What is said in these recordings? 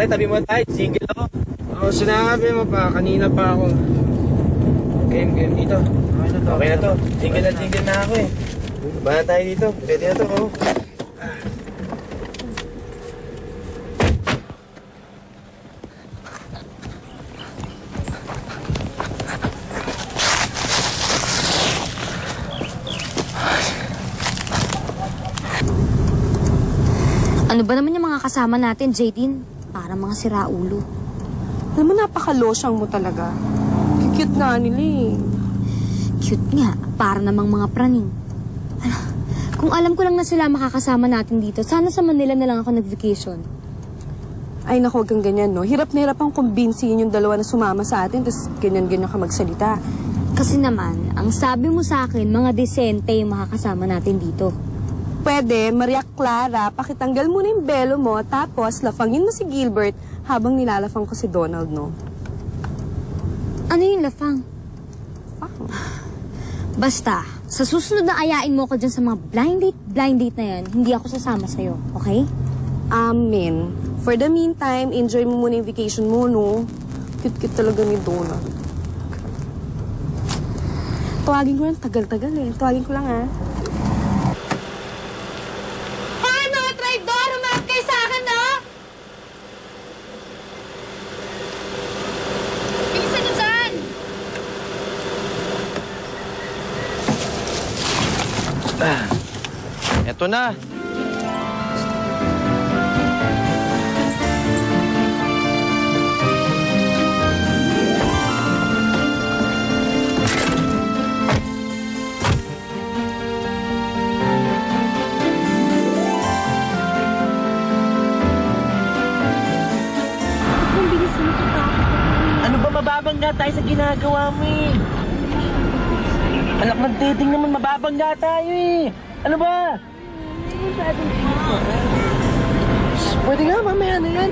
Pare, tabi mo tayo. Single ako. Sinabi mo pa. Kanina pa ako. Game dito. Okay na to. Single na ako eh. Ba na tayo dito. Pwede na to, oh. Ano ba naman yung mga kasama natin, Jadine? Para mga siraulo. Alam mo, napaka-losyang mo talaga. Cute nga nila eh. Cute nga. Para namang mga praning. Kung alam ko lang na sila makakasama natin dito, sana sa Manila na lang ako nag-vacation. Ay naku, huwag kang ganyan, no? Hirap na hirap ang kumbinsihin yung dalawa na sumama sa atin, tapos ganyan-ganyan ka magsalita. Kasi naman, ang sabi mo sa akin, mga desente yung makakasama natin dito. Pwede, Maria Clara, pakitanggal muna yung belo mo, tapos lafangin mo si Gilbert habang nilalafang ko si Donald, no? Ano yung lafang? Basta, sa susunod na ayain mo ko dyan sa mga blind date na yan, hindi ako sasama sa'yo, okay? Amen. For the meantime, enjoy mo muna yung vacation mo, no? Cute-cute talaga ni Donald. Tuwagin ko lang, tagal-tagal eh. Tuwagin ko lang, ha? Hoy, mga traidor! Humarap kayo sa akin, no? Bilisan nyo dyan! Eto na. Ano ba, mababangga tayo sa ginagawa mo eh. Anak, mag-dating naman, mababangga tayo eh. Ano ba? Pwede nga, mamaya na yan.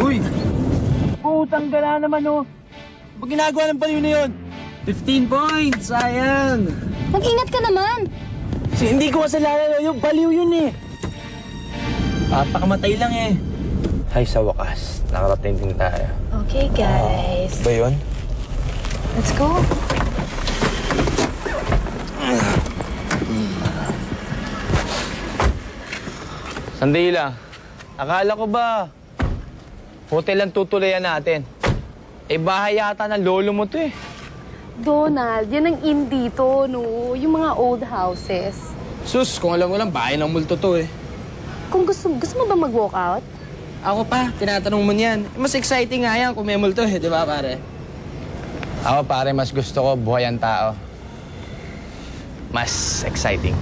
Uy! Putang gala naman oh. Pag ginagawa ng baliw na yun? 15 points, sayang. Mag-ingat ka naman! Kasi hindi ko kasalanan yung baliw yun eh. Papakamatay lang eh. Ay, sa wakas. Nakarating din tayo. Okay, guys. Ba yun? Let's go. Sandali lang. Akala ko ba hotel ang tutulayan natin? Eh, bahay yata ng lolo mo to eh. Donald, yan ang in dito, no? Yung mga old houses. Sus, kung alam mo lang, bahay ng multo to eh. Kung gusto mo ba mag-walk out? Ako pa, tinatanong mo niyan. Mas exciting nga yan kung may multo eh, di ba pare? Ako pare, mas gusto ko buhay ang tao. Mas exciting.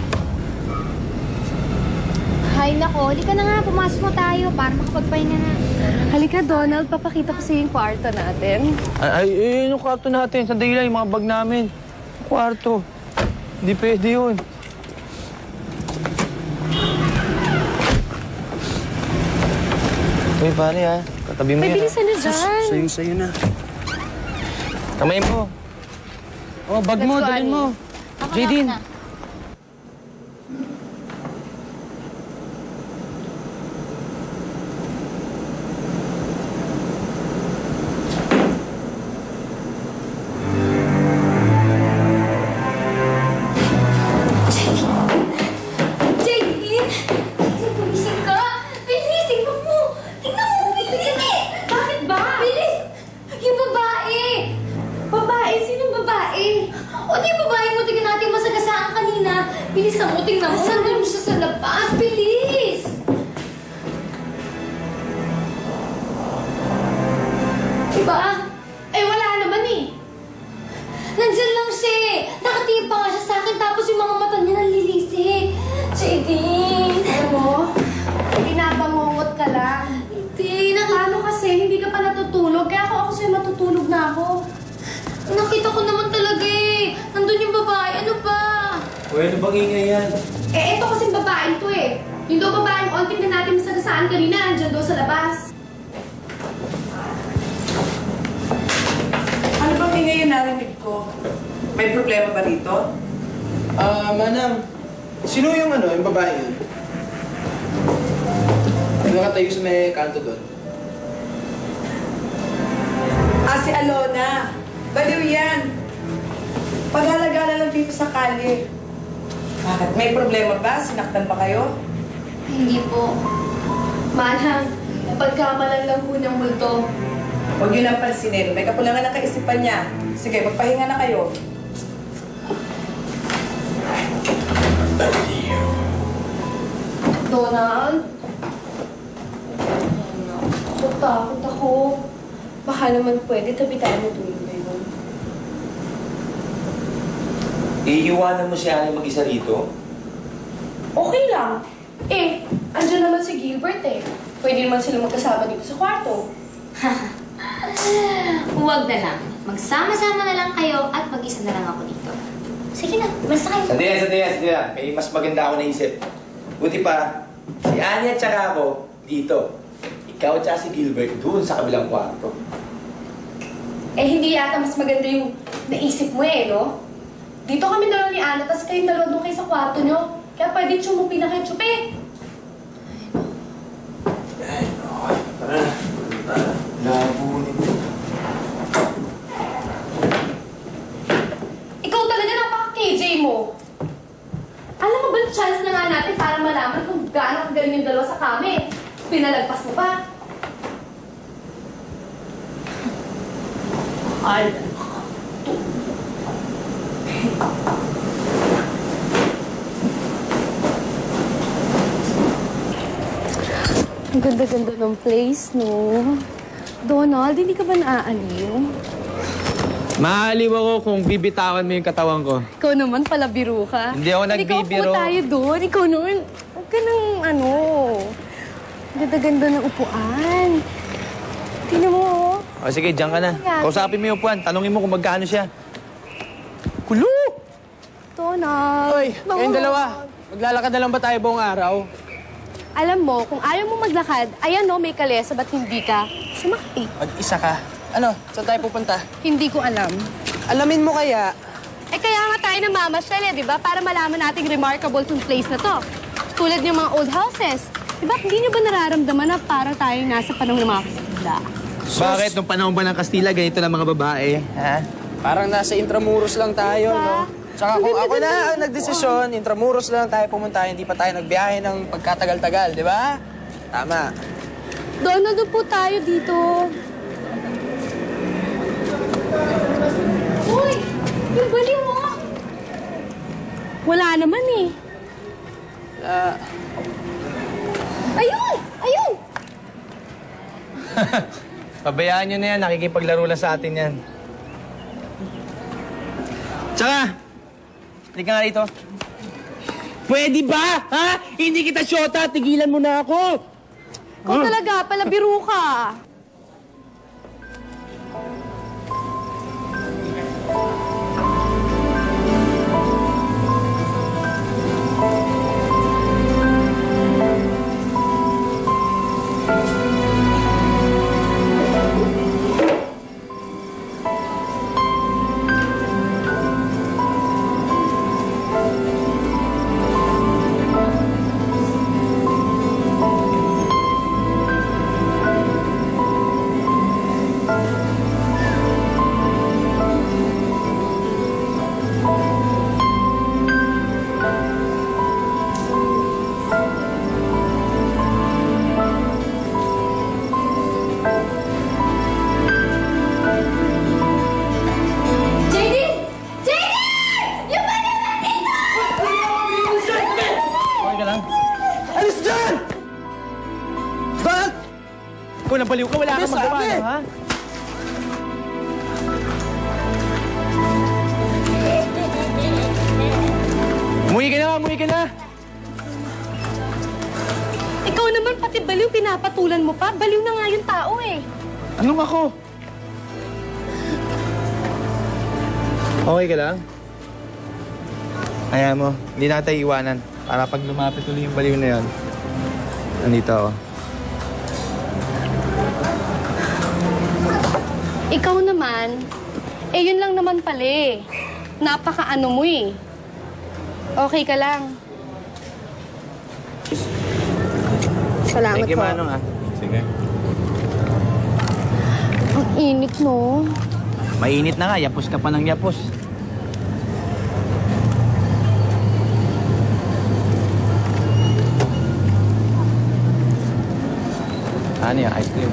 Hay nako, halika na nga. Pumasok na tayo para makapagpahinga na. Halika, Donald. Papakita ko sa yung kwarto natin. Ay, yung kwarto natin. Sandali lang, yung mga bag namin. Kwarto. Hindi pwede yun. Uy, pare ha. Katabi mo May yan. bilisan na dyan. Sa'yo na. Kamay mo. Oh, bag mo, dalhin mo. Jadine. Bilisan mo, tingnan mo. Nasaan siya sa labas? Bilis! Diba? Eh, wala naman eh. Nandyan lang siya eh. Nakatingin pa nga siya sa akin tapos yung mga mata niya nalilisik. Jadine! Alam mo, binabangungot ka lang. Hindi, Paano kasi? Hindi ka pa natutulog. Kaya ako sa'yo matutulog na ako. nakita ko naman talaga eh. Nandun yung babae. Ano ba? Uy, ano bang ingay yan? Eh, ito kasing babaeng to eh. Yung daw babaeng onting na natin masagasaan kanina, andyan daw sa labas. Ingay yung narinig ko. May problema ba rito? Manang, sino yung yung babae yun? Nakatayo sa may kanto doon. Si Alona. Baliw yan. Paghalagala lang dito sa kalye. Bakit? May problema ba? Sinaktan ba kayo? Hindi po. Manang, pagkamalan lang po ng multo. Huwag yun ang pansinin. May kakulangan ng kaisipan niya. Sige, magpahinga na kayo. Donald? Takot ako. Baka naman pwede tabi-tabi mo tulog na yun. Iiwanan mo si Annie mag-isa rito? Okay lang. Andyan naman si Gilbert eh. Pwede naman sila magkasama dito sa kwarto. Huwag na lang. Magsama-sama na lang kayo at mag-isa na lang ako dito. Sige na, basta kayo. Sandali lang. May mas maganda ako naisip. Buti pa, si Annie at saka ako dito. Ikaw at saka si Gilbert doon sa kabilang kwarto. Hindi yata mas maganda yung naisip mo no? Dito kami dalawa ni Ana, tapos kayong dalawa doon kayo sa kwarto nyo. Kaya pwede tsumupi na kayo, tsupi. Tara na. Labo nito. Ikaw talaga napaka-KJ mo. Alam mo ba yung chance na nga natin para malaman kung gaano kagaling yung dalawa sa kami? Pinalagpas mo pa. Ay, Ang ganda-ganda ng place, no? Donald, hindi ka ba naaaliw? Maaliw ako kung bibitawan mo yung katawan ko. Ikaw naman pala biro ka. Hindi ako nagbibiro. Ikaw po tayo doon. Ikaw naman, huwag ka ng ganda-ganda ng upuan. Tingnan mo, oh. O sige, diyan ka na. Kausapin mo yung upuan. Tanungin mo kung magkano siya. Kulo! Donald. Hoy, kayong dalawa. Maglalakad na lang ba tayo buong araw? Alam mo, kung ayaw mo maglakad, ayan no, may kalesa, ba't hindi ka sumakay? Mag-isa ka. Ano? Saan tayo pupunta? Hindi ko alam. Alamin mo kaya? Kaya nga tayo namamasyal di ba? Para malaman nating remarkable tong place na to. Tulad ng mga old houses. Di ba? Hindi nyo ba nararamdaman na para tayo nasa panahon ng mga Kastila? Bakit? Nung panahon ba ng Kastila, ganito lang mga babae? Ha? Parang nasa Intramuros lang tayo, no? Tsaka kung ako na ang nagdesisyon, Intramuros lang tayo pumunta, hindi pa tayo nagbiyahe ng pagkatagal-tagal, di ba? Tama. Donald, doon po tayo dito. Uy! Yung baliw mo! Wala naman eh. Ayun! Ayun! Pabayaan nyo na yan. Nakikipaglaro lang sa atin yan. Tsaka, halika nga rito. Pwede ba? Ha? Hindi kita syota. Tigilan mo na ako. Kung talaga, pala biro ka. Kung nabaliw ka, wala kang magawa, no, ha? Umuwi ka na! Ikaw naman pati baliw, pinapatulan mo pa. Baliw na nga yung tao eh. Anong ako? Okay ka lang? Hayaan mo, hindi natin iwanan. Para pag lumapit ulit yung baliw na yun, nandito ako. Ikaw naman, Eh, yun lang naman pala eh. Napaka-ano mo eh. Okay ka lang. Salamat Thank you, po. Manong, ah. Sige. Ang init, no? Mainit na nga, yapos ka pa ng yapos. Ano yung ice cream?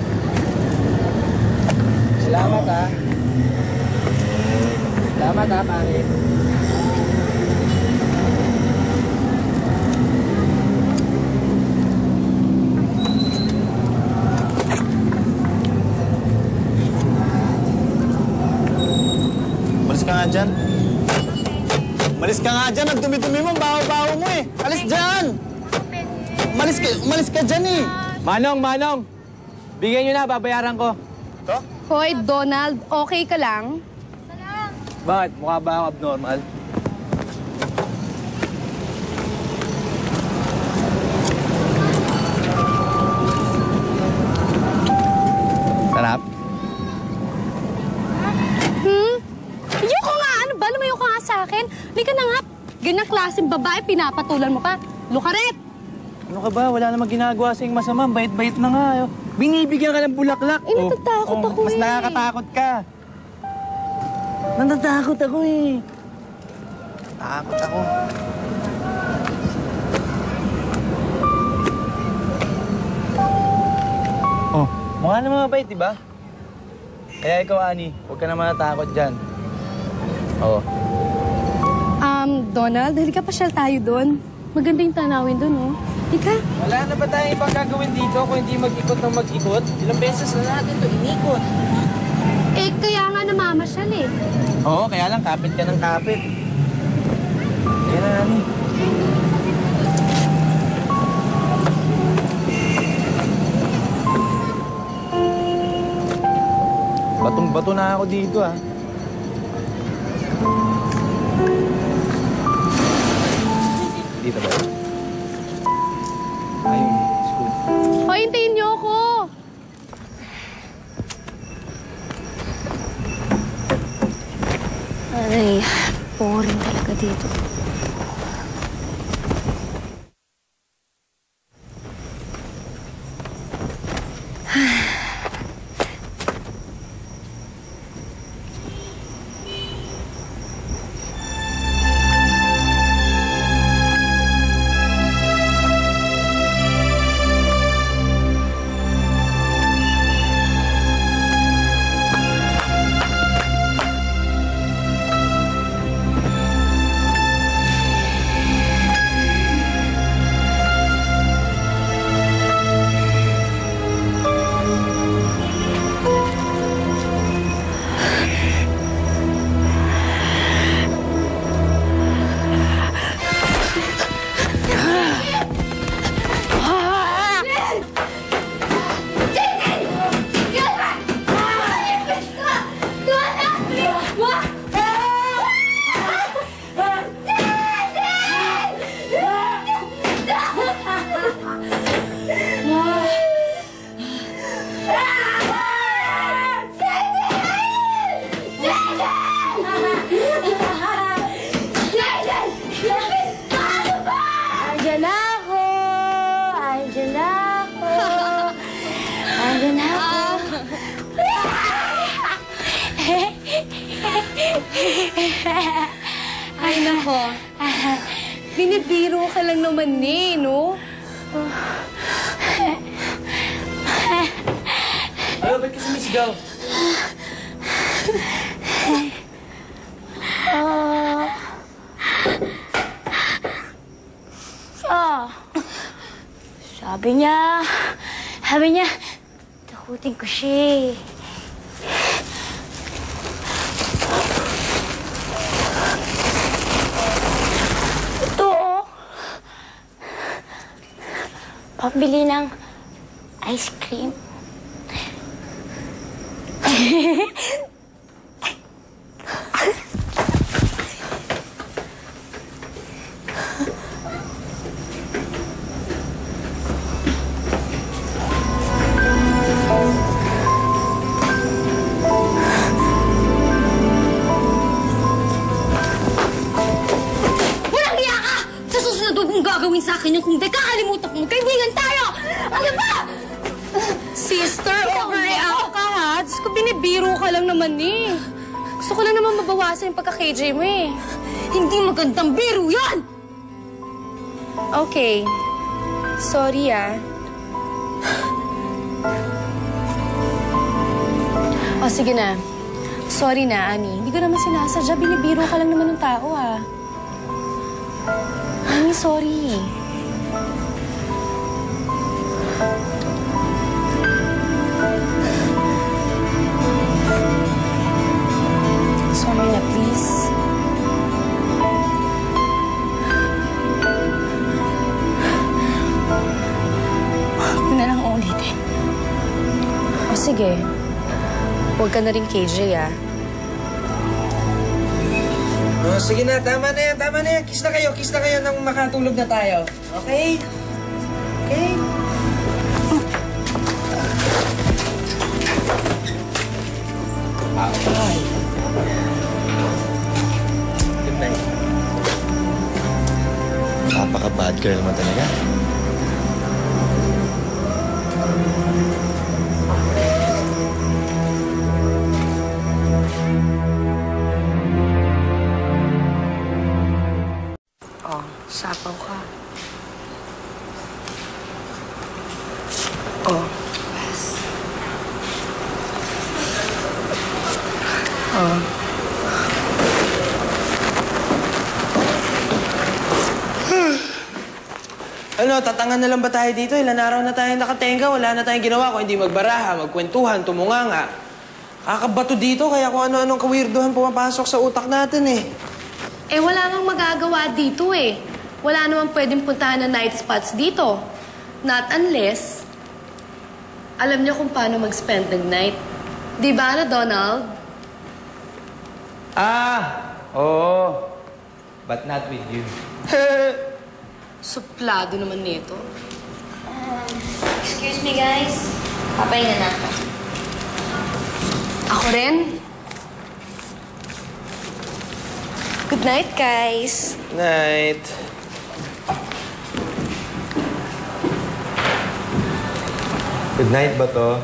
Salamat ha. Salamat ha, pare. Malis ka nga dyan. Malis ka nga dyan. Ang dumi-dumi mo. Baho-baho mo eh. Alis dyan. Malis ka dyan eh. Manong, Manong. Bigyan nyo na. Babayaran ko. To? Hoy, Donald, okay ka lang? Bakit? Mukha ba ako abnormal? Sarap? Ayoko nga! Ano ba? Lumayo ka nga sa akin. Lika na nga. Ganyang klaseng babae, pinapatulan mo pa. Lukaret! Ano ka ba? Wala namang ginagawa sa'yong masama. Bait-bait na nga. Binibigyan ka ng bulaklak. Eh, natatakot ako mas eh. nakakatakot ka. Natatakot ako eh. Takot ako. Oh, mukha naman mabait, di ba? Kaya ikaw, Ani, huwag ka naman natakot dyan. Oo. Donald, halika pasyal tayo doon. Maganda yung tanawin doon, oh. Halika. Wala na ba tayong ibang gagawin dito kung hindi mag-ikot ng mag-ikot? Ilang beses na natin to inikot. Eh, kaya nga namamasyal eh. Oo, kaya lang kapit ka ng kapit. Kaya na, Ani. Batong-bato na ako dito, ah. Dito ba? Ayun, school. Hoy, hintayin niyo ako. Aray, boring talaga dito. Ay, nako. Binibiro ka lang naman eh, no? Ano, ba't ka sumisigaw? Sabi niya, takutin ko siya eh. Ito oh. Pambili ng ice cream. Ano ba? Sister, overreact ka ha. Diyos ko, binibiro ka lang naman eh. Gusto ko lang naman mabawasan yung pagka-KJ mo eh. Hindi magandang biro yan! Okay. Sorry ah. O, sige na. Sorry na, Ani. Hindi ko naman sinasadya. Binibiro ka lang naman ng tao ah. Ani, sorry. Sorry na, please. Huwag na lang ulitin. O sige. Huwag ka na rin KJ, ah. Oh, sige na, tama na yan, tama na yan. Kiss na kayo nang makatulog na tayo. Okay? Okay? Ay. Good night. Napaka-bad girl mo talaga. Oh, sapaw ka. Oh. Oh. Ano, tatangan na lang ba tayo dito? Ilan araw na tayo nakatenga, wala na tayong ginawa kung hindi magbaraha, magkwentuhan, tumunganga. Kakabato dito, kaya kung ano-anong kawirduhan pumapasok sa utak natin eh. Eh, wala kang magagawa dito eh. Wala naman pwedeng puntahan na night spots dito. Not unless, alam niyo kung paano mag-spend ng night. Di ba na, Donald? Oo. But not with you. Suplado naman nito. Excuse me, guys. Papahinga na ako. Ako rin. Good night, guys. Night. Good night ba to?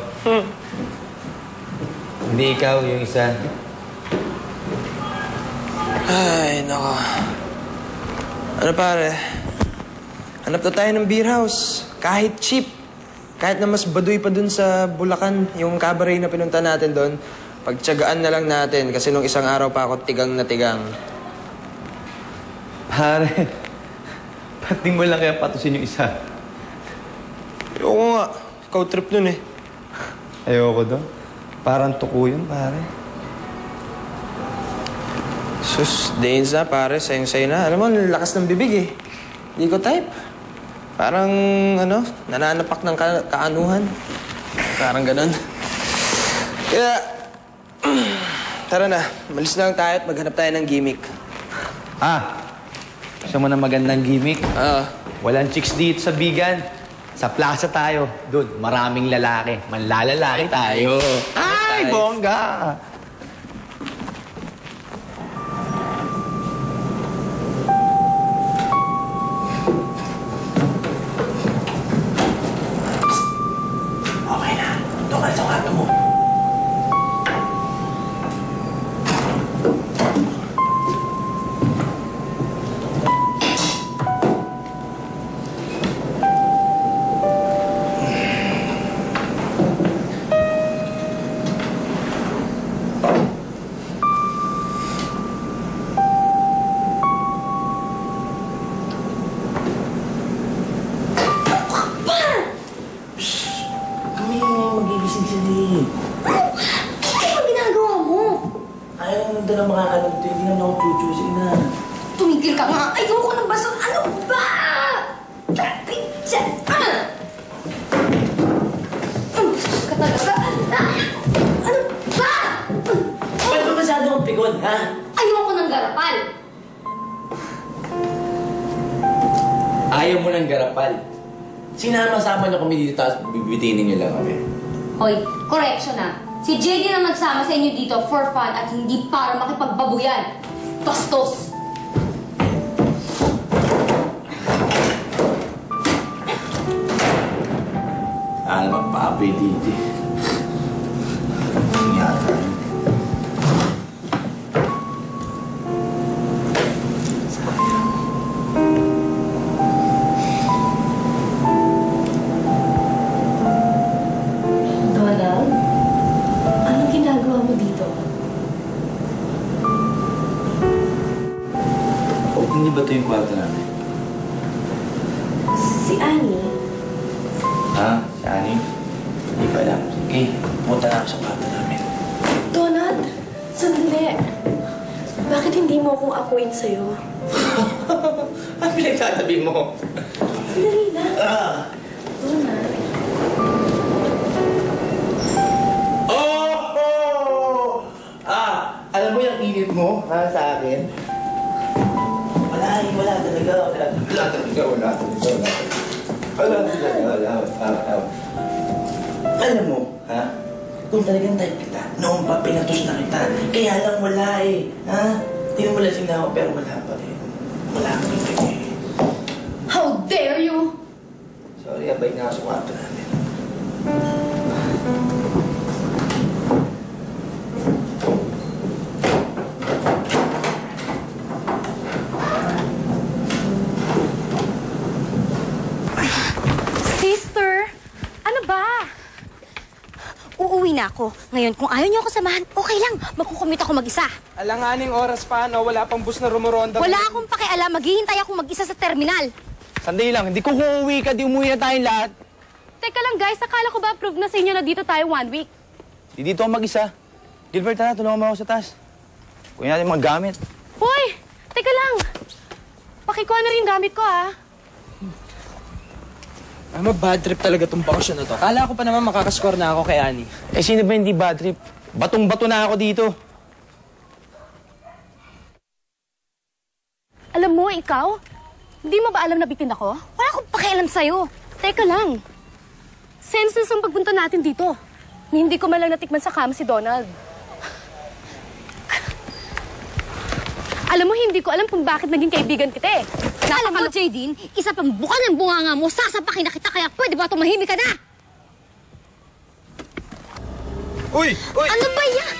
Hindi ikaw yung isa. Ay, nako. Ano pare? Hanap na tayo ng beer house. Kahit cheap. Kahit na mas baduy pa dun sa Bulacan, yung cabaret na pinunta natin doon, pagtsagaan na lang natin kasi nung isang araw pa ako tigang na tigang. Pare, ba't di mo lang kaya patusin yung isa? Ayoko nga. Ikaw trip nun eh. Ayoko doon. Parang tuko yun, pare. Sus, Dainza, pare, sayang-sayo na. Alam mo, lakas ng bibig eh. Hindi ko type. Parang, nananapak ng kaanuhan. Parang ganun. Kaya, tara na. Malis na lang tayo at maghanap tayo ng gimmick. Gusto mo na magandang gimmick? Walang chicks dito sa Bigan. Sa plaza tayo. Doon, maraming lalaki. Manlalalaki tayo. Ay, bongga! Okay na. Doon ka sa kwarto mo. Ano ba ginagawa mo? Ayaw naman doon ang makakalog to. Hindi naman ako chuchu. Sige na. Tumigil ka nga. Ayoko ng basura. Ano ba? Ka talaga. Ano ba? Ba't ba masyado kang pigon, ha? Ayoko ng garapal. Ayaw mo ng garapal. Sinama-sama niyo kami dito tapos bibitinin niyo lang kami. Hoy, correction na. Si JD na nagsama sa inyo dito for fun at hindi para makipagbabuyan. Bastos! magpapay dito. Ang yata. Donald? Anong ginagawa mo dito? O, hindi ba ito yung kwarto namin? Si Annie? Ha? Si Annie? Hindi pa lang. Sige, punta na ako sa kwarto namin. Donald, sandali. Bakit hindi mo akong akuin sa'yo? Ano pinagtatabi mo? Sandali na. Donald. Oh! Alam mo yung init mo, ha, sa akin? Wala talaga. Alam mo, ha? Kung talagang type kita, noong pa pinatos na kita. Kaya lang wala eh, ha? Tingnan mo lasing na ako, pero wala pa rin. Wala pa rin eh. How dare you! Sorry, abay na ako sa kwarto namin. Sister, ano ba? Uuwi na ako. Ngayon, kung ayaw niyo ako samahan, okay lang. Magkukumit ako mag-isa. Alanganing oras pa, no? Wala pang bus na rumoronda. Wala akong pakialam. Maghihintay ako mag-isa sa terminal. Sandali lang, hindi ko uuwi ka, di umuwi na tayong lahat. Teka lang guys, akala ko ba approve na sa inyo na dito tayo 1 week? Di dito ako mag-isa. Gilbert, tara, tulungan mo ako sa taas. Kunin natin mga gamit. Hoy! Teka lang! Pakikuha na rin yung gamit ko, ah. Bad trip talaga tong bakasyon na to. Kala ko pa naman makakascore na ako kay Annie. Eh, sino ba hindi bad trip? Batong-bato na ako dito. Alam mo, ikaw? Hindi mo ba alam na bitin ako? Wala akong pakialam sa'yo. Teka lang. Senseless ang pagpunta natin dito. Ni hindi ko man lang natikman sa kama si Donald. Alam mo, hindi ko alam kung bakit naging kaibigan kita eh. Alam mo, Jadine, isa pang buka ng bunganga mo, sasapakin na kita, kaya pwede ba tumahimik ka na? Uy! Uy! Ano ba yan?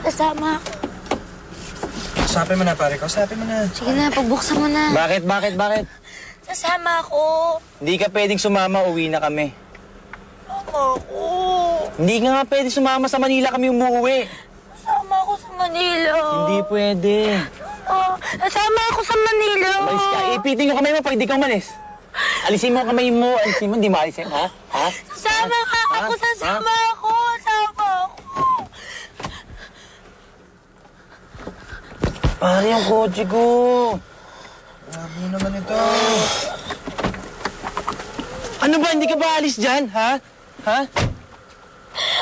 Kasama ako. Kausapin mo na, pare. Kausapin mo na. Sige na, pagbuksan mo na. Bakit? Kasama ako. Hindi ka pwedeng sumama, uwi na kami. Kasama ako. Hindi ka nga pwede sumama, sa Manila kami umuwi. Kasama ako sa Manila. Hindi pwede. Kasama ako sa Manila. Umalis ka. Ipitin yung kamay mo pag di ka umalis. Alisin mo ang kamay mo. Alisin mo, hindi mo alisin, ha? Ha? Kasama ka ako, sasama ako. Kasama ako. Pare, yung kotse ko. Ano naman ito? Ano ba, hindi ka ba alis dyan, ha? Ha?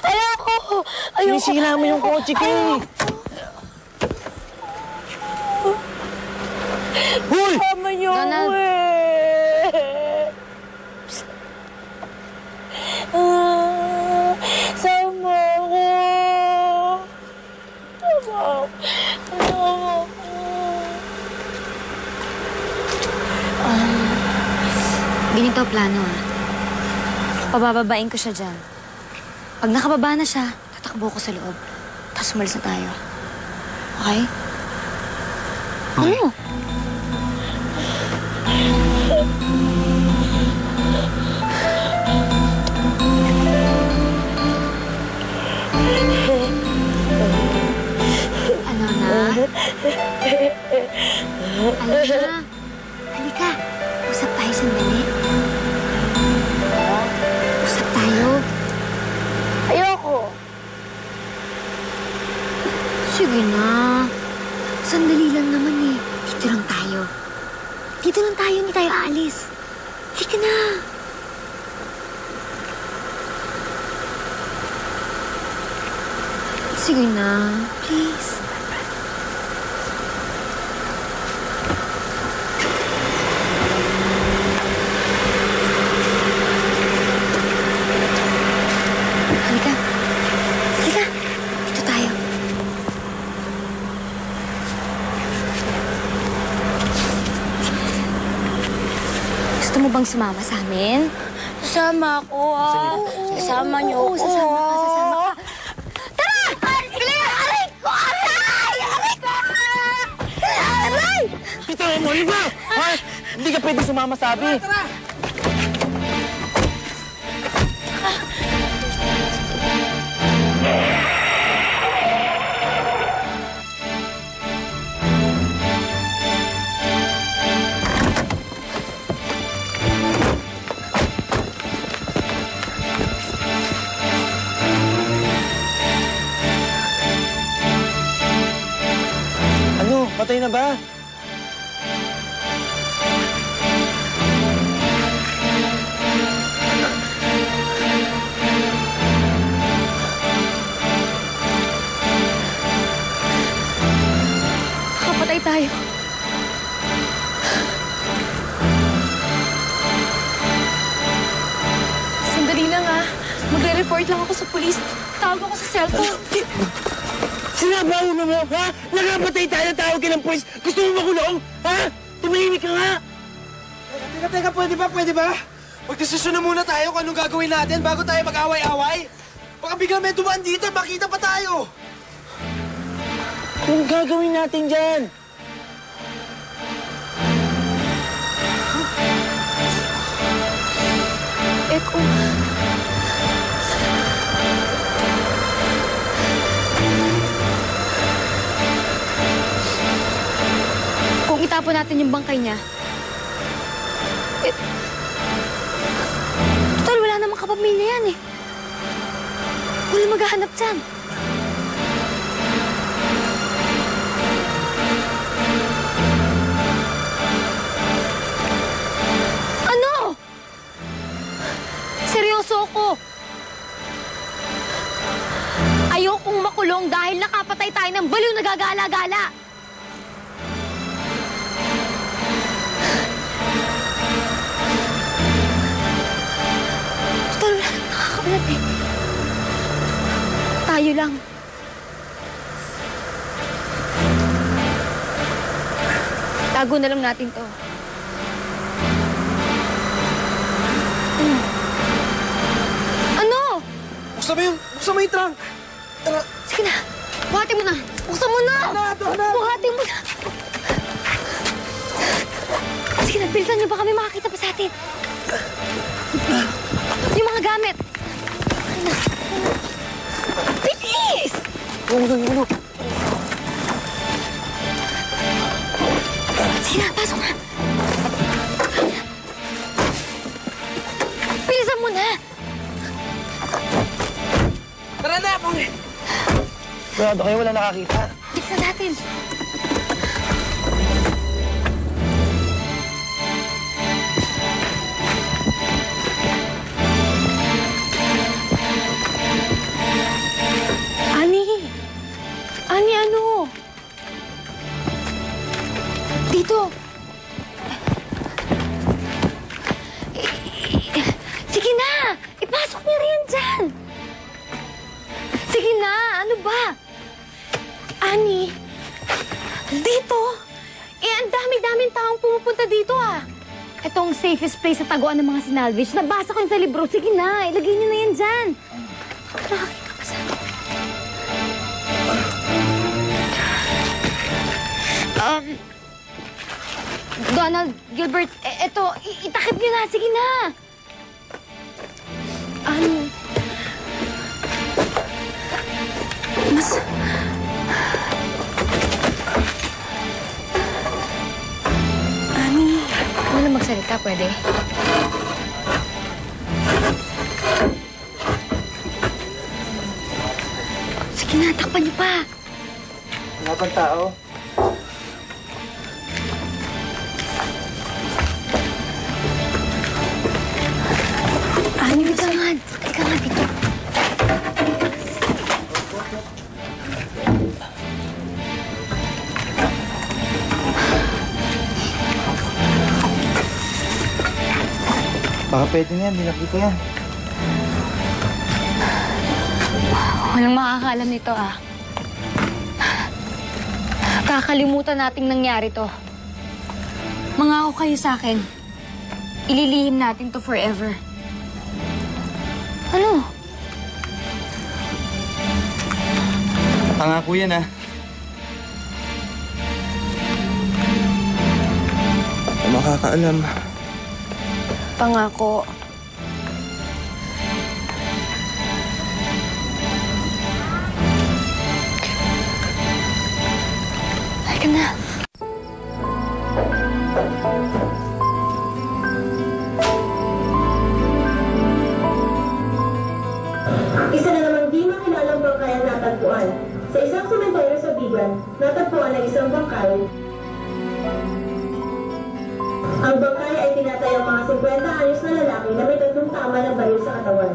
Ayoko. Sinisira mo yung kotse ko, eh. Hoy! Kasama niyo ako eh. Sama ako. Ganito plano ah. Pabababain ko siya dyan. Pag nakababa na siya, tatakbo ko sa loob. Tapos umalis na tayo. Okay? Ano? Ano na? Halika. Usap tayo sandali. Usap tayo. Ayoko. Sige na. Sandali lang naman eh. Dito lang tayo. Dito lang tayo, hindi tayo aalis. Halika na. Sige na. Please. Halika. Halika. Dito tayo. Gusto mo bang sumama sa amin? Sasama ako, ah. Sasama niyo ako. Sasama ka. Tara! Bilis! Aray ko! Aray! Aray ko! Aray! Ito, ano ba? Ha? Hindi ka pwede sumama sa abi. Ano? Patay na ba? Kapatay tayo. Sandali lang, ah. Magre-report lang ako sa police. Tawag ako sa cellphone. Sinabaw mo, ha? Nakapatay tayo na tawag ka ng puwis. Gusto mo makulong? Ha? Tumahimik ka nga. Teka, pwede ba? Magdesisyon na muna tayo kung anong gagawin natin bago tayo mag-away-away. Baka biglang may dumaan dito, makita pa tayo. Anong gagawin natin dyan? Eko. Kung itapon natin yung bangkay niya, total, wala namang kapamilya yan eh. Wala maghahanap dyan. Ano? Seryoso ako. Ayokong makulong dahil nakapatay tayo ng baliw na gagala-gala. Total, wala nang nakakalat eh. Tayo lang. Tago na lang natin to. Ano? Buksan mo yung trunk. Tara. Sige na. Buhatin mo na. Buksan mo na. Buhatin mo na. Sige na, bilisan niyo. Baka may makakita pa sa atin. Yung mga gamit. Sige na. Bilis! Ulo. Sige na, pasok na. Bilisan mo na. Tara na, pare. Sigurado kayo wala nakakita. Bilisan natin. Ani, ano? Dito. Sige na! Ipasok niyo rin dyan! Sige na! Ano ba? Ani, dito? Ang dami-daming taong pumupunta dito, ah. Itong safest place sa taguan ng mga sinalvage. Nabasa ko yun sa libro. Sige na, ilagay niyo na yan dyan. Nakakita pa sa... Donald, Gilbert, eto, itakip niyo na. Sige na. Ano? Mas... Ani, wala magsalita, pwede? Sige na, takpan niyo pa. Wala pang tao. Ani, ika nga dito. Baka pwede na yan, di nakita yan. Walang makakaalam nito, ah. Kakalimutan nating nangyari to. Mangako kayo sa akin. ililihim natin to forever. Ano? Pangako yan, Makakaalam. Pangako. Halika na. Isa na namang di makilalang bangkay ang natagpuan. Sa isang sementeryo sa Bigan, natagpuan ang isang bangkay. Ang bangkay ay tinatayang mga 50 anyos na lalaki na may 3 tama ng baril sa katawan.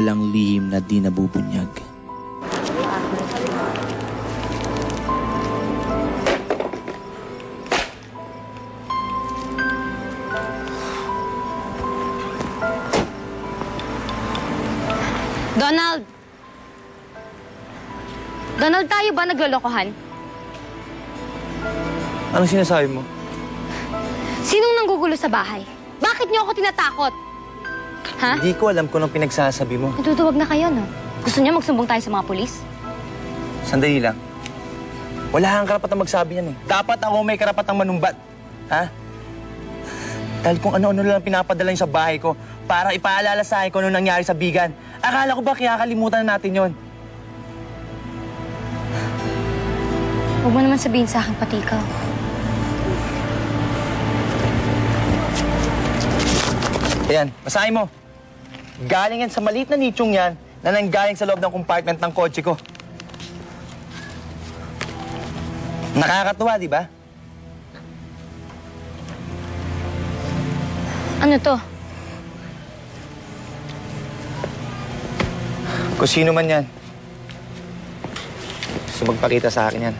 walang lihim na di nabubunyag. Donald! Donald, tayo ba naglolokohan? Anong sinasabi mo? Sinong nanggugulo sa bahay? Bakit niyo ako tinatakot? Ha? Hindi ko alam kung anong pinagsasabi mo. Natutuwag na kayo, no? Gusto niyo magsumbong tayo sa mga pulis? Sandali lang. Wala kang karapatang magsabi yan eh. Dapat ako may karapatang manumbat. Ha? Dahil kung ano-ano lang pinapadala niyo sa bahay ko para ipaalala sa akin kung ano nangyari sa Bigan. Akala ko ba kaya kalimutan na natin yon? Huwag mo naman sabihin sa akin pati ikaw. Ayan, basahin mo. Galing yan sa maliit na nichong yan na nanggaling sa loob ng compartment ng kotse ko. Nakakatuwa, di ba? Ano to? Kung sino man yan. Gusto magpakita sa akin yan.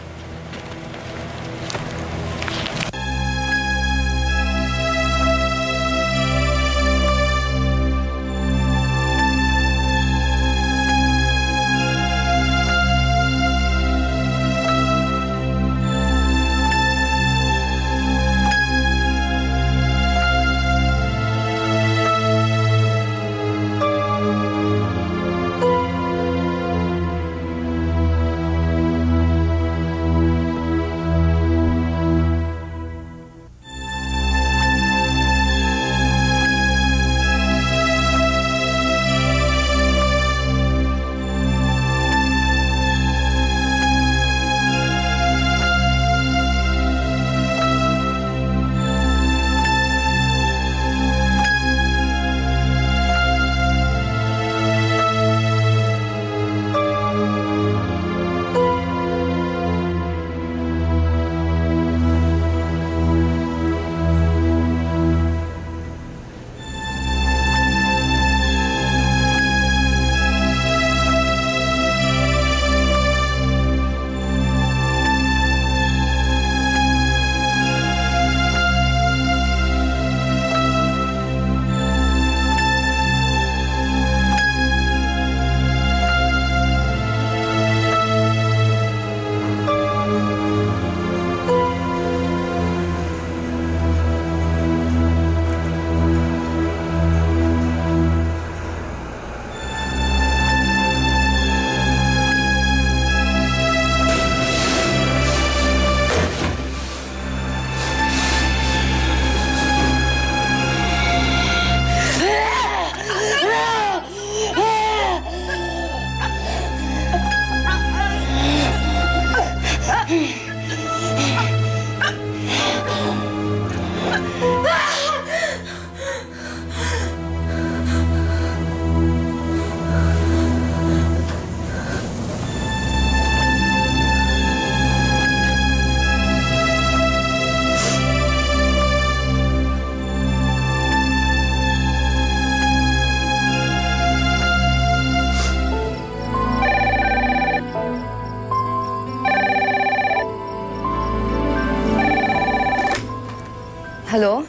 Hello?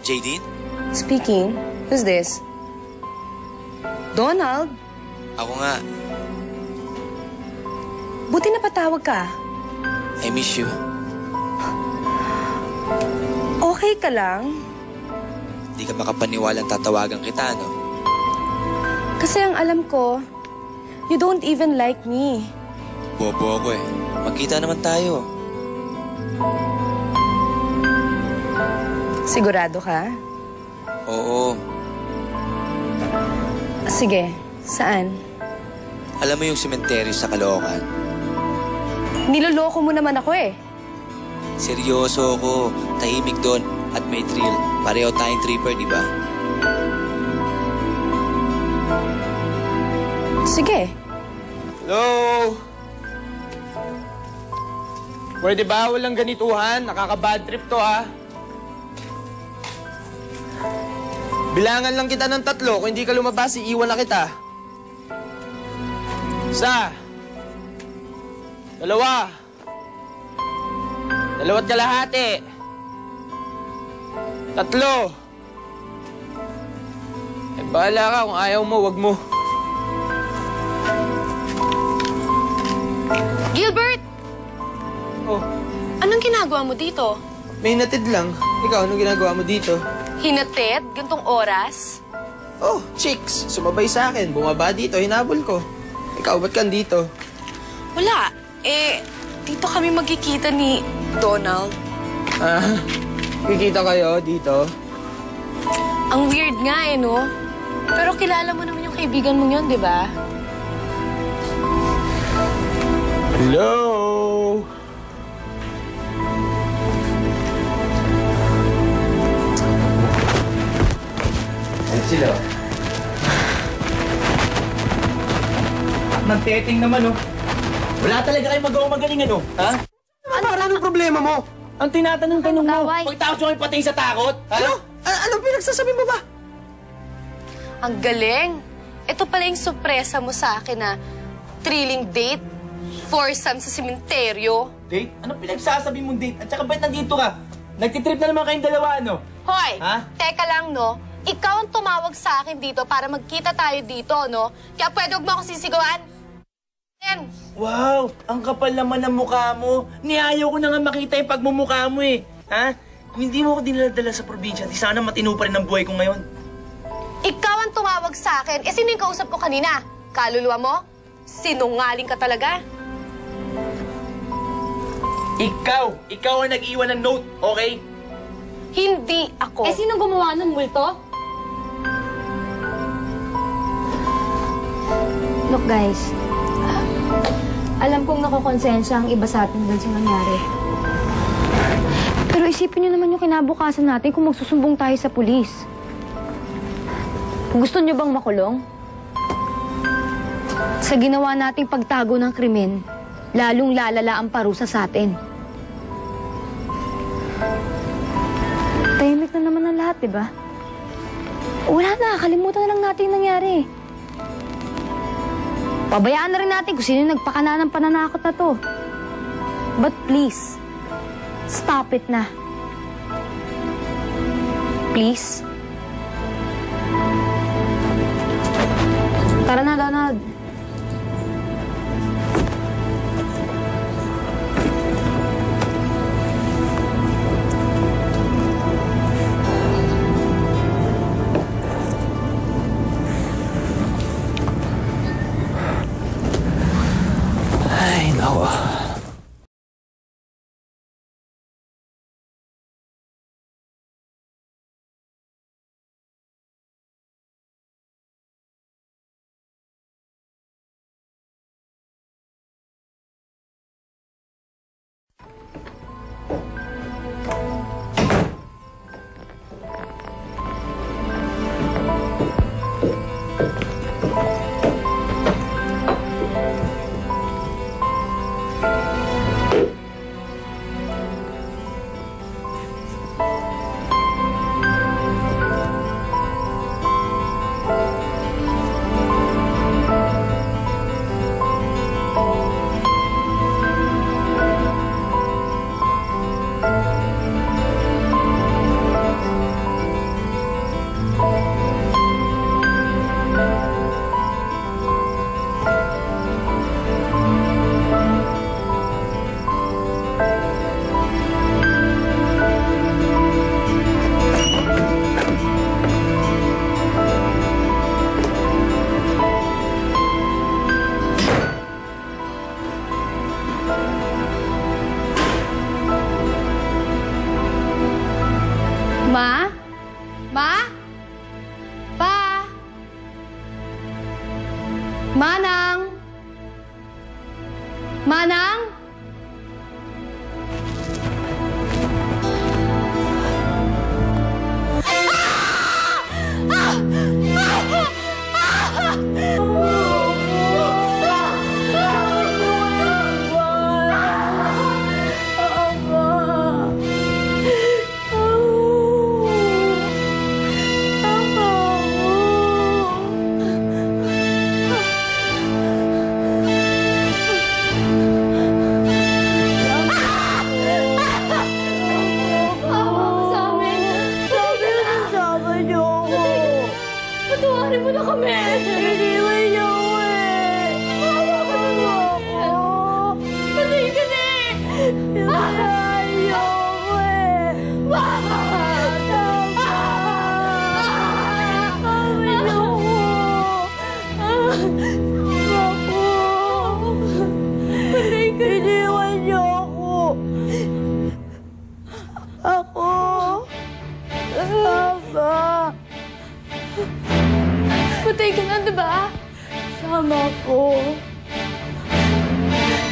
Jaydeen? Speaking. Who's this? Donald? Ako nga. Buti napatawag ka. I miss you. Okay ka lang? Di ka makapaniwalang tatawagan kita, no? Kasi ang alam ko, you don't even like me. Bobo ako eh. Magkita naman tayo. Sigurado ka? Oo. Sige, saan? Alam mo yung sementeryo sa Caloocan? Niloloko mo naman ako eh. Seryoso ako. Tahimik doon at may thrill. Pareho tayong tripper, di ba? Sige. Hello? Pwede ba walang ganituhan? Nakaka-bad trip to, ha? Bilangan lang kita ng 3. Kung hindi ka lumabas, iiwan na kita. Isa. Dalawa. Dalawa't kalahati. Tatlo. Eh, bahala ka. Kung ayaw mo, wag mo. Gilbert! Oh, Anong ginagawa mo dito? may natid lang. Ikaw, anong ginagawa mo dito? Hinatid? Gantong oras? Oh, chicks. Sumabay sa akin. Bumaba dito. Hinabol ko. Ikaw, ba't ka dito? Wala. Dito kami magkikita ni Donald. Ah, kikita kayo dito? Ang weird nga no? Pero kilala mo naman yung kaibigan mong yun, di ba? Hello? Sila. Nagteteng naman, oh. Wala talaga kayong magawang magaling, ano? Ha? Anong problema mo? Ang tinatanong-tanong mo, Kaway. pagtaos yung patay sa takot? Ha? Anong pinagsasabi mo ba? Ang galing. Ito pala yung sorpresa mo sa akin na thrilling date, foursome sa sementeryo. Date? Anong pinagsasabi mong date? At saka ba't nandito ka? Nagtitrip na naman kayong dalawa, ano? Hoy! Ha? Teka lang, no? Ikaw ang tumawag sa akin dito para magkita tayo dito, no? Kaya pwede huwag mo ako sisigawan. Yan. Wow! Ang kapal naman ng mukha mo. Niayaw ko na nga makita yung pagmumukha mo, eh. Ha? Kung hindi mo ako dinaladala sa probinsya, di sana matino pa rin ang buhay ko ngayon. Ikaw ang tumawag sa akin. Sino yung kausap ko kanina? Kaluluwa mo? Sinungaling ka talaga. Ikaw ang nag-iwan ng note, okay? Hindi ako. Sino gumawa ng multo? Look guys, alam kong nakukonsensya ang iba sa atin dun sa nangyari. Pero isipin niyo naman yung kinabukasan natin kung magsusumbong tayo sa pulis. Gusto niyo bang makulong? Sa ginawa nating pagtago ng krimen, lalong lalala ang parusa sa atin. Tahimik na naman ang lahat, diba? Wala na, kalimutan na lang natin yung nangyari. Pabayaan na rin natin kung sino yung nagpakana ng pananakot na to. But please, stop it na. Please? Tara na, Donald. Ay, naku. Ma? Ma? Pa? Manang? Manang? Anak ko.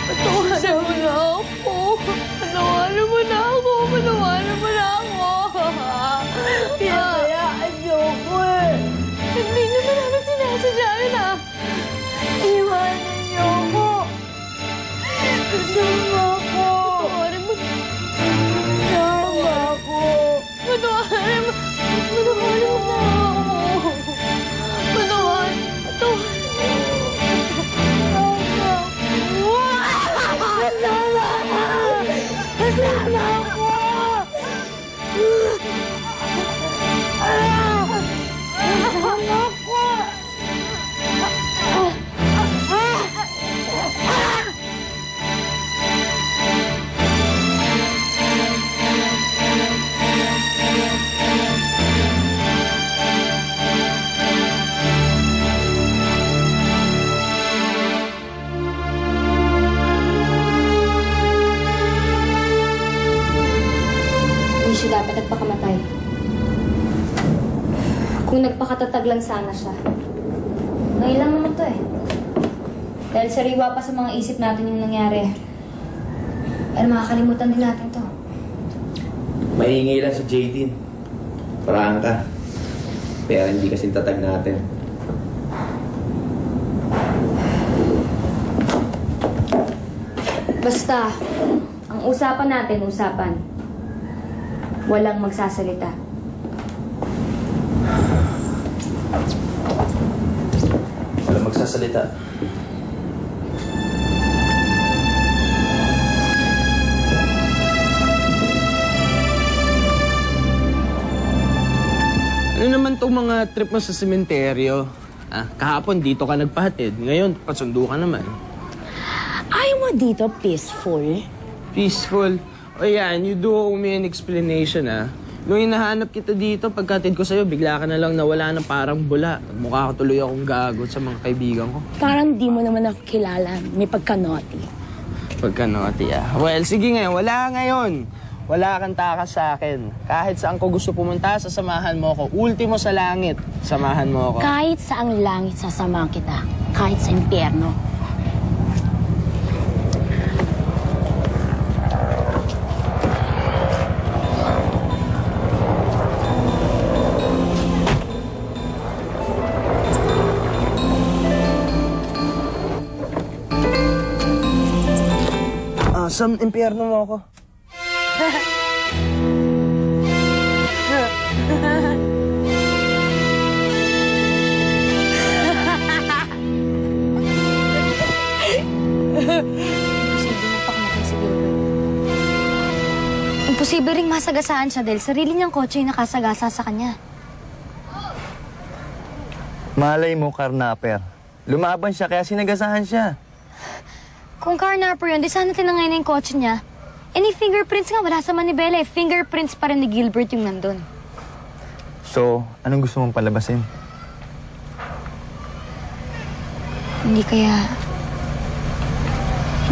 Patawarin mo na ako. Patawarin mo na ako. Patawarin mo na ako. Pinayaan niyo ko eh. Hindi naman namin sinasadya yun ah. Iwanan niyo ko. Kasama ko. Patawarin mo. Kasama ko. Patawarin mo. Patawarin mo na ako. Patawarin. Patawarin. Kasama ko! Kasama ko! Hindi siya dapat nagpakamatay. Kung nagpakatatag lang sana siya. Ngayon lang naman to eh. Dahil sariwa pa sa mga isip natin yung nangyari. Pero makakalimutan din natin to. Maingay lang si Jaden. Paraan ka. Pero hindi kasing tatag natin. Basta, ang usapan natin, usapan. Walang magsasalita. Walang magsasalita. Ano naman tong mga trip mo sa sementeryo? Kahapon dito ka nagpahatid. Ngayon, pasundo ka naman. Ayaw mo dito peaceful? Peaceful. O yan, you do owe me an explanation, Nung hinahanap kita dito, pagkatid ko sa'yo, bigla ka na lang nawala na parang bula. Mukha ka tuloy akong gagot sa mga kaibigan ko. Parang di mo naman ako kilala. May pagka-naughty. Pagka-naughty, Well, sige ngayon. Wala ngayon. Wala kang takas sa akin. Kahit saan ko gusto pumunta, sasamahan mo ako. Ultimo sa langit, samahan mo ako. Kahit saang langit sasamahan kita. Kahit sa impyerno. Sa impyerno mo ako. Imposible ring masagasaan siya dahil sarili niyang kotse yung nakasagasa sa kanya. Malay mo, karnaper. Lumaban siya kaya sinagasahan siya. Kung carnapper yun, di sana tinangay na yung kotse niya. Any fingerprints nga, wala sa manibela eh. Fingerprints pa rin ni Gilbert yung nandun. So, anong gusto mong palabasin? Hindi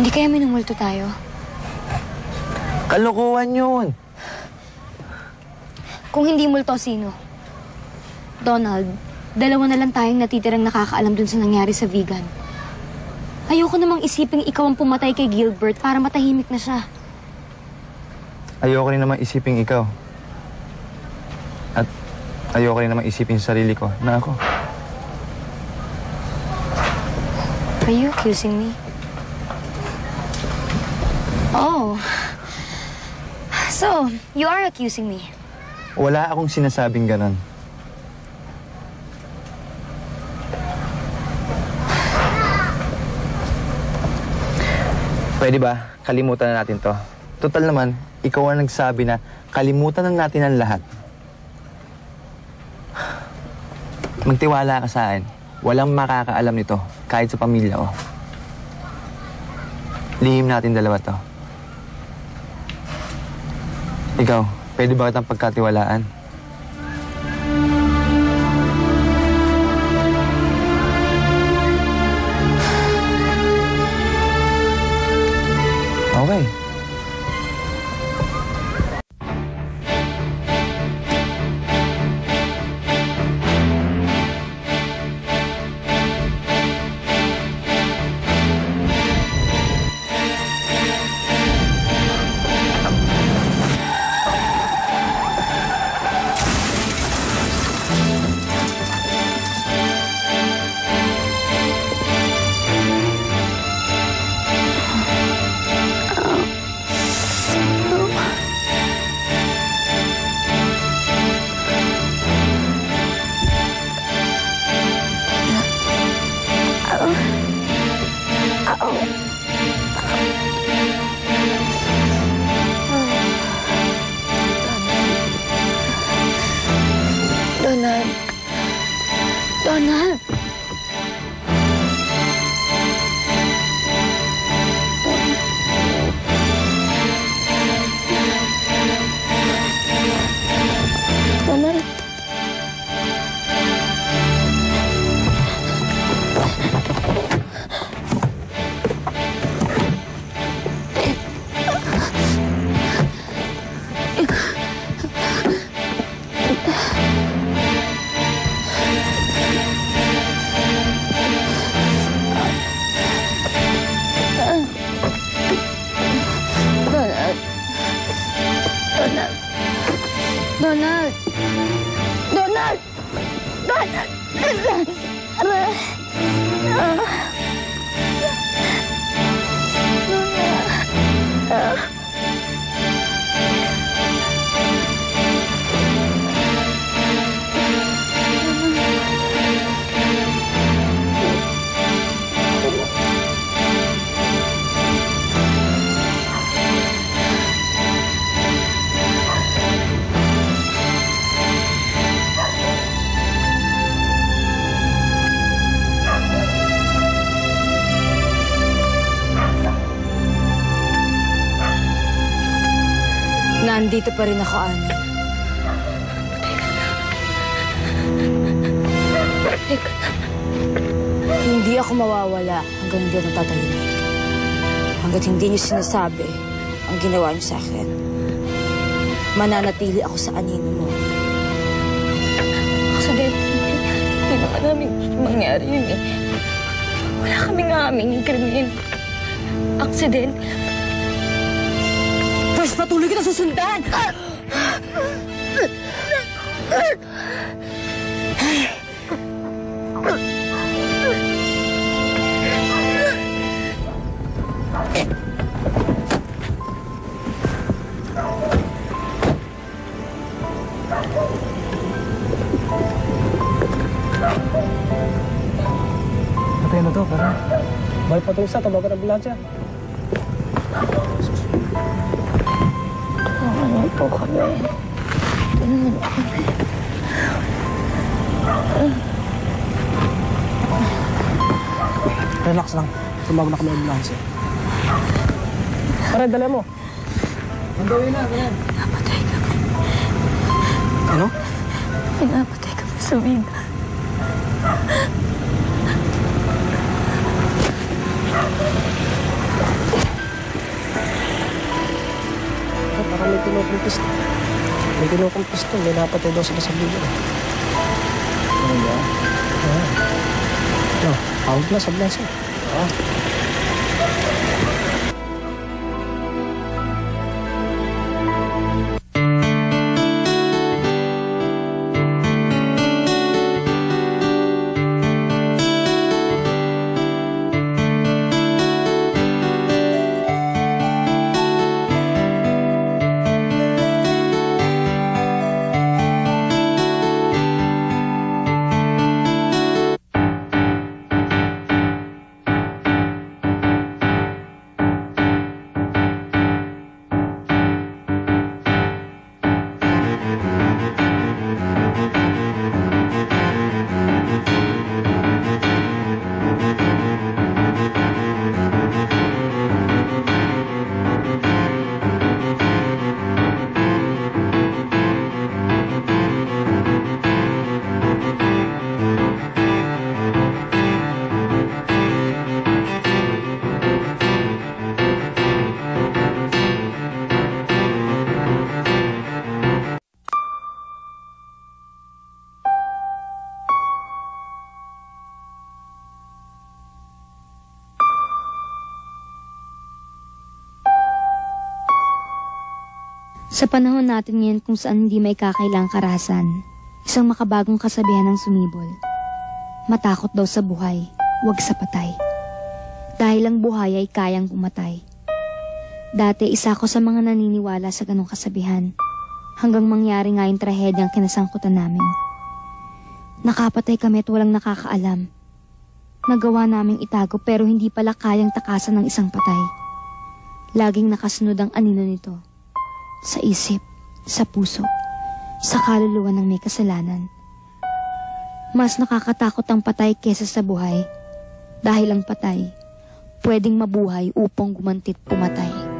kaya minumulto tayo? Kalokohan yun! Kung hindi multo, sino? Donald, dalawa na lang tayong natitirang nakakaalam dun sa nangyari sa vegan. Ayoko namang isiping ikaw ang pumatay kay Gilbert para matahimik na siya. Ayoko rin naman isiping ikaw. At ayoko rin naman isipin sa sarili ko na ako. Are you accusing me? Oh. So, you are accusing me? Wala akong sinasabing ganon. Pwede ba? Kalimutan na natin to. Total naman, ikaw ang nagsabi na kalimutan na natin ang lahat. Magtiwala ka sa akin. Walang makakaalam nito, kahit sa pamilya ko. Lihim natin dalawa to. Ikaw, pwede ba kitang pagkatiwalaan? Okay. Nandito pa rin ako, Ana. Teka na. Hindi ako mawawala hanggang hindi ako tatahimik. Hanggat hindi niyo sinasabi ang ginawa niyo sa akin. Mananatili ako sa anino mo. Aksidente. Hindi naman namin gusto mangyari yun eh. Wala kaming aaming krimen. Aksidente lang. Pwes, patuloy kita susundan! Patay na to, para. Balik pa ito isa, tabagan ang ambulansya. Ano po kami? Tulungan kami. Relax lang. Tumawag na kami ang ambulansya. Pare, dala mo. Ang gawin na, ganyan. Pinapatay kami. Ano? Pinapatay kami sa vida. Parang may kinukumpis to. May kinukumpis to. May napatay daw sila sa video. Ano ba? No, tawag na sa ambulansya. Sa panahon natin ngayon kung saan hindi may kakailang karahasan, isang makabagong kasabihan ng sumibol. Matakot daw sa buhay, wag sa patay. Dahil ang buhay ay kayang pumatay. Dati isa ako sa mga naniniwala sa ganong kasabihan, hanggang mangyari nga yung trahedyang kinasangkutan namin. Nakapatay kami at walang nakakaalam. Nagawa naming itago pero hindi pala kayang takasan ng isang patay. Laging nakasunod ang anino nito. Sa isip, sa puso, sa kaluluwa ng may kasalanan. Mas nakakatakot ang patay kesa sa buhay. Dahil ang patay, pwedeng mabuhay upang gumantit pumatay.